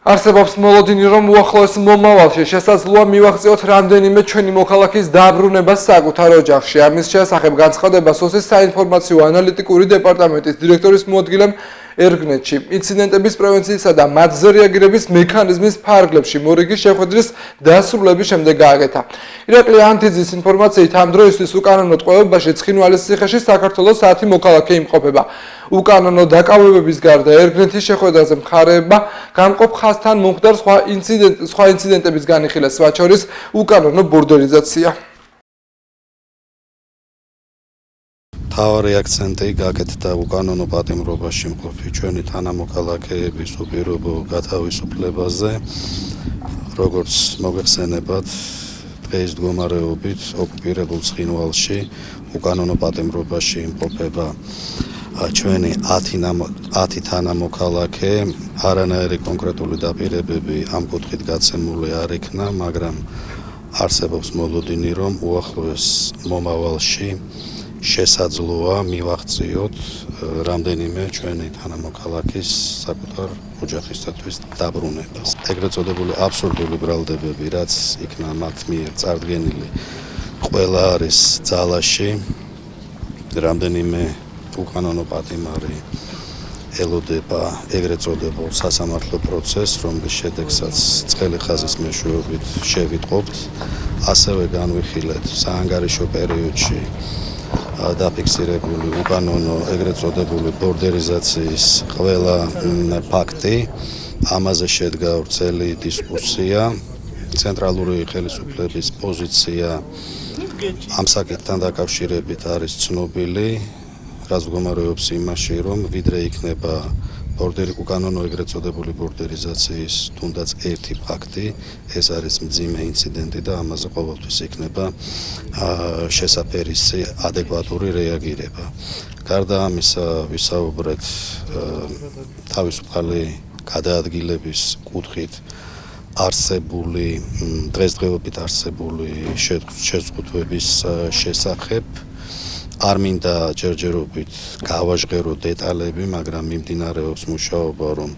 არსებობს მოლოდინი, რომ უახლოეს მომავალში შესაძლოა მივაღწიოთ რამდენიმე ჩვენი მოქალაქის დაბრუნებას საკუთარ ოჯახში. ამის შესახებ განცხადება სოსის საინფორმაციო ანალიტიკური დეპარტამენტის დირექტორის მოადგილემ ერგნეთში ინციდენტების პრევენციისა და მათზე რეაგირების მექანიზმის ფარგლებში მორიგი შეხვედრის დასრულების შემდეგ გააკეთა. ირაკლი ანთიძის ინფორმაციით ამ დროისთვის უკანონო ტყვეობაში ცხინვალის ციხეში საქართველოს 10 მოქალაქე იმყოფება. უკანონო დაკავებების გარდა ერგნეთის შეხვედრაზე მხარეებმა გამყოფ ხაზთან მომხდარ სხვა ინციდენტების განიხილეს, მათ შორის უკანონო ბორდერიზაცია. Თავარი აქცენტი გაკეთდა უკანონო პატიმრობაში მყოფი ჩვენი თანამოქალაქეების უპირობო გათავისუფლებაზე, როგორც მოგეხსენებათ, დღეს მდგომარეობით ოკუპირებულ ცხინვალში უკანონო პატიმრობაში იმყოფება ჩვენი 10 თანამოქალაქე, არანაირი კონკრეტული დაპირებები ამ კუთხით გაცემული არ იქნა, მაგრამ არსებობს მოლოდინი, რომ უახლოეს მომავალში შესაძლოა მივაღწიოთ რამდენიმე ჩვენი თანამოქალაქის საკუთარ ოჯახისათვის დაბრუნებას. ეგრეთ წოდებული აბსურდული ბრალდებები, რაც იქნა მათ მიერ წარდგენილი, ყველა არის ძალაში. რამდენიმე უკანონო პატიმარი ელოდება ეგრეთ წოდებულ სასამართლო პროცესს, რომლის შედეგსაც ცხელი ხაზის მეშვეობით შევიტყობთ, ასევე განვიხილეთ საანგარიშო პერიოდში დაფიქსირებული უკანონო ეგრეთ წოდებული ბორდერიზაციის ყველა ფაქტი. ამაზე შედგა ვრცელი დისკუსია. ცენტრალური ხელისუფლების პოზიცია ამ საკითხთან დაკავშირებით არის ცნობილი, რაც მდგომარეობს იმაში, რომ ვიდრე იქნება უკანონო ეგრეთ წოდებული ბორდერიზაციის თუნდაც ერთი ფაქტი, ეს არის მძიმე ინციდენტი და ამაზე ყოველთვის იქნება შესაფერისი ადეკვატური რეაგირება. გარდა ამისა, ვისაუბრეთ თავისუფალი გადაადგილების კუთხით არსებული დღესდღეობით არსებული შეზღუდვების შესახებ. არ მინდა ჯერჯერობით გავაჟღერო დეტალები, მაგრამ მიმდინარეობს მუშაობა, რომ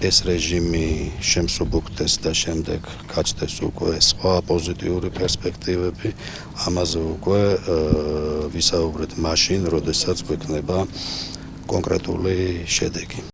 ეს რეჟიმი შემსუბუქდეს და შემდეგ გაჩნდეს უკვე სხვა პოზიტიური პერსპექტივები. ამაზე უკვე ვისაუბრეთ მაშინ, როდესაც გვექნება კონკრეტული შედეგი.